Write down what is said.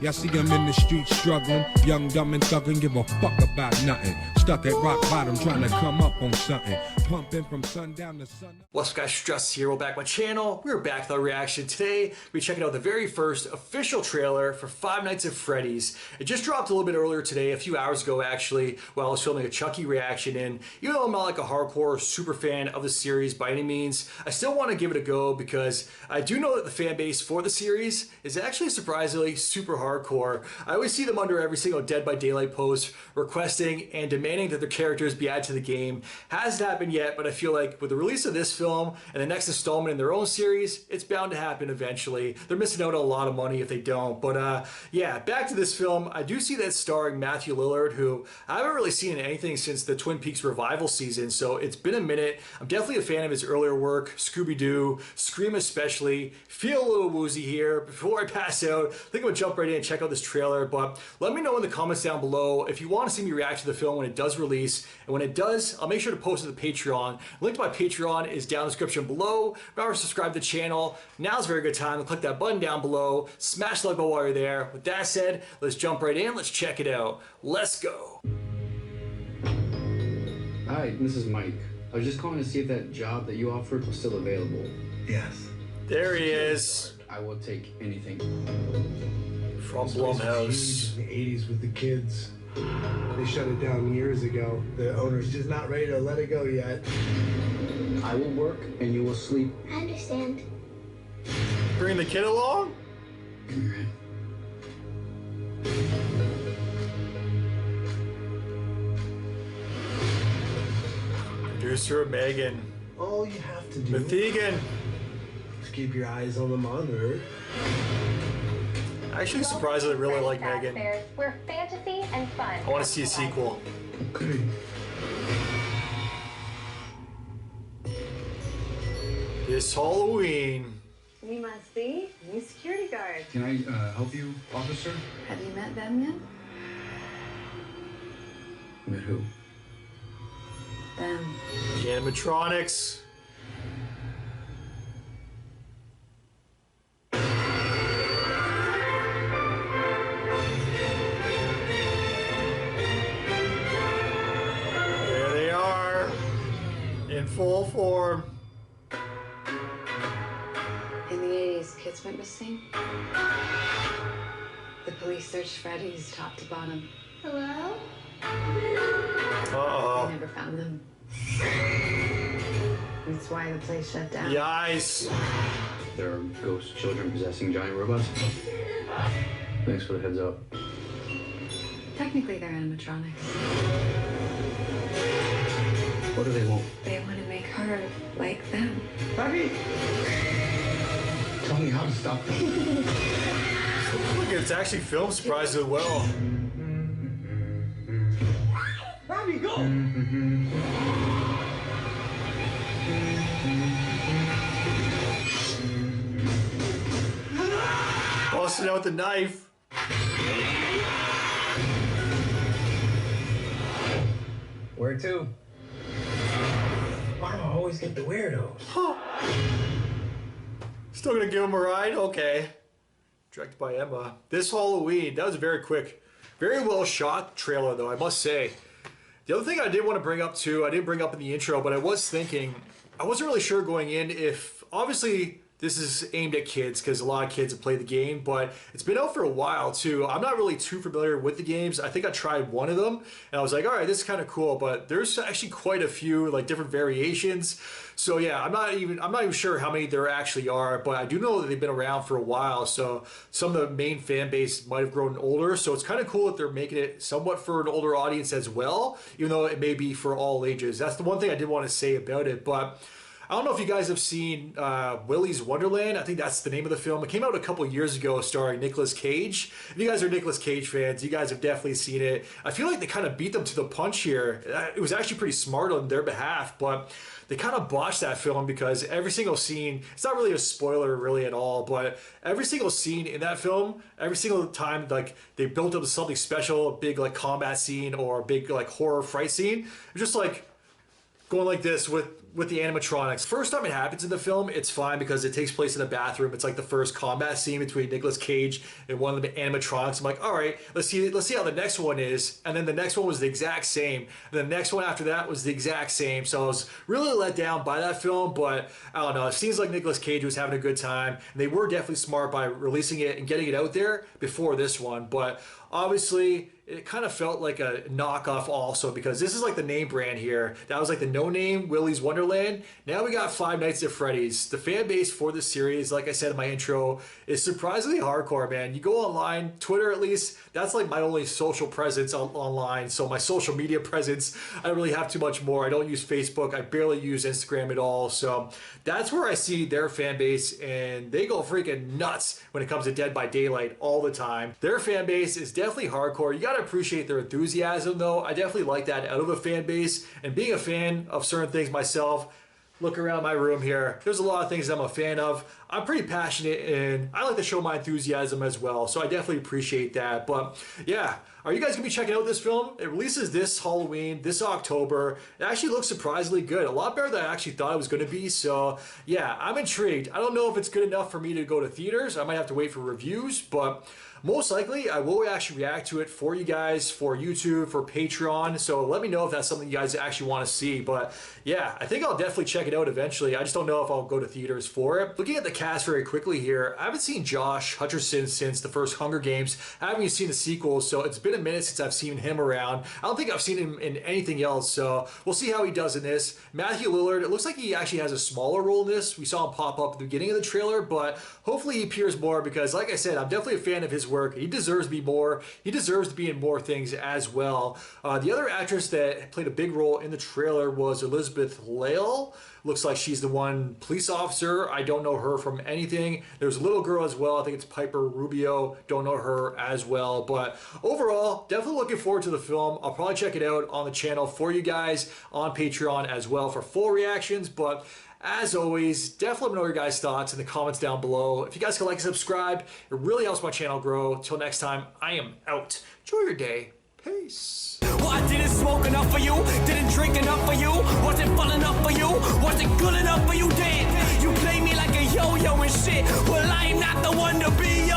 Y'all see him in the streets struggling, young, dumb, and thuggin', give a fuck about nothing. Stuck at rock bottom, trying to come up on something. Pumping from sundown to sun up. What's up, guys? Stress here. Welcome back to my channel. We're back with our reaction. Today, we're checking out the very first official trailer for Five Nights at Freddy's. It just dropped a little bit earlier today, a few hours ago actually, while I was filming a Chucky reaction. And even though I'm not like a hardcore super fan of the series by any means, I still want to give it a go because I do know that the fan base for the series is actually surprisingly super hardcore. I always see them under every single Dead by Daylight post requesting and demanding that their characters be added to the game. Hasn't happened yet, but I feel like with the release of this film and the next installment in their own series, it's bound to happen eventually. They're missing out on a lot of money if they don't. But yeah, back to this film. I do see that starring Matthew Lillard, who I haven't really seen in anything since the Twin Peaks revival season, so it's been a minute. I'm definitely a fan of his earlier work, Scooby-Doo, Scream especially. Feel a little woozy here. Before I pass out, I think I'm gonna jump right in and check out this trailer, but let me know in the comments down below if you want to see me react to the film when it does release, and when it does, I'll make sure to post it to the Patreon. Link to my Patreon is down in the description below. Remember to subscribe to the channel. Now's a very good time to click that button down below, smash the like button while you're there. With that said, let's jump right in, let's check it out. Let's go. Hi, this is Mike. I was just calling to see if that job that you offered was still available. Yes. There he is. I will take anything. From This place was Blumhouse. huge in the 80s with the kids. They shut it down years ago. The owner's just not ready to let it go yet. I will work and you will sleep. I understand. Bring the kid along? Give me your hand. Producer Megan. All you have to do Methegan. is keep your eyes on the monitor. I actually surprisingly really like Megan. Where fantasy and fun. I want to see a sequel. Okay. This Halloween. We must be new security guard. Can I help you, officer? Have you met them yet? Met who? Them. The animatronics. There they are. In full form. In the 80s, kids went missing. The police searched Freddy's top to bottom. Hello? They Uh-oh. never found them. That's why the place shut down. Yikes. There are ghost children possessing giant robots. Thanks for the heads up. Technically, they're animatronics. What do they want? They want to make her like them. Bobby! Tell me how to stop them. Look, it's actually filmed surprisingly well. Robbie, go! Busting out the knife. Where to? Why do I always get the weirdos? Huh. Still gonna give him a ride? Okay. Directed by Emma. This Halloween, that was a very quick, very well shot trailer though, I must say. The other thing I did want to bring up too, I didn't bring up in the intro, but I was thinking, I wasn't really sure going in if, obviously this is aimed at kids because a lot of kids have played the game, but it's been out for a while too. I'm not really too familiar with the games. I think I tried one of them and I was like, all right, this is kind of cool, but there's actually quite a few like different variations. So yeah, I'm not even sure how many there actually are, but I do know that they've been around for a while. So some of the main fan base might have grown older. So it's kind of cool that they're making it somewhat for an older audience as well, even though it may be for all ages. That's the one thing I did want to say about it, but I don't know if you guys have seen Willy's Wonderland. I think that's the name of the film. It came out a couple years ago starring Nicolas Cage. If you guys are Nicolas Cage fans, you guys have definitely seen it. I feel like they kind of beat them to the punch here. It was actually pretty smart on their behalf, but they kind of botched that film because every single scene, it's not really a spoiler really at all, but every single scene in that film, every single time like they built up to something special, a big like combat scene or a big like horror fright scene, it's just like going like this with with the animatronics. First time it happens in the film, it's fine because it takes place in a bathroom. It's like the first combat scene between Nicolas Cage and one of the animatronics. I'm like, all right, let's see how the next one is. And then the next one was the exact same. And the next one after that was the exact same. So I was really let down by that film, but I don't know. It seems like Nicolas Cage was having a good time. And they were definitely smart by releasing it and getting it out there before this one. But obviously, it kind of felt like a knockoff also because this is like the name brand here. That was like the no-name Willy's Wonderland. Now we got Five Nights at Freddy's. The fan base for this series, like I said in my intro, is surprisingly hardcore, man. You go online, Twitter at least, that's like my only social presence online. So my social media presence, I don't really have too much more. I don't use Facebook. I barely use Instagram at all. So that's where I see their fan base, and they go freaking nuts when it comes to Dead by Daylight all the time. Their fan base is definitely hardcore. You gotta appreciate their enthusiasm though. I definitely like that out of a fan base, and being a fan of certain things myself, look around my room here, there's a lot of things I'm a fan of. I'm pretty passionate and I like to show my enthusiasm as well, so I definitely appreciate that. But yeah, are you guys gonna be checking out this film? It releases this Halloween, this October. It actually looks surprisingly good, a lot better than I actually thought it was gonna be. So yeah, I'm intrigued. I don't know if it's good enough for me to go to theaters. I might have to wait for reviews, but most likely, I will actually react to it for you guys, for YouTube, for Patreon. So let me know if that's something you guys actually want to see. But yeah, I think I'll definitely check it out eventually. I just don't know if I'll go to theaters for it. Looking at the cast very quickly here, I haven't seen Josh Hutcherson since the first Hunger Games. I haven't even seen the sequels, so it's been a minute since I've seen him around. I don't think I've seen him in anything else, so we'll see how he does in this. Matthew Lillard, it looks like he actually has a smaller role in this. We saw him pop up at the beginning of the trailer, but hopefully he appears more because, like I said, I'm definitely a fan of his work. He deserves to be more. He deserves to be in more things as well. The other actress that played a big role in the trailer was Elizabeth Lale. Looks like she's the one police officer. I don't know her from anything. There's a little girl as well. I think it's Piper Rubio. Don't know her as well. But overall, definitely looking forward to the film. I'll probably check it out on the channel for you guys on Patreon as well for full reactions. But as always, definitely let me know your guys' thoughts in the comments down below. If you guys can like and subscribe, it really helps my channel grow. Till next time, I am out. Enjoy your day. Peace. Well, I didn't smoke enough for you, didn't drink enough for you, wasn't fun enough for you, wasn't good enough for you, damn. You play me like a yo-yo and shit, well, I'm not the one to be yo.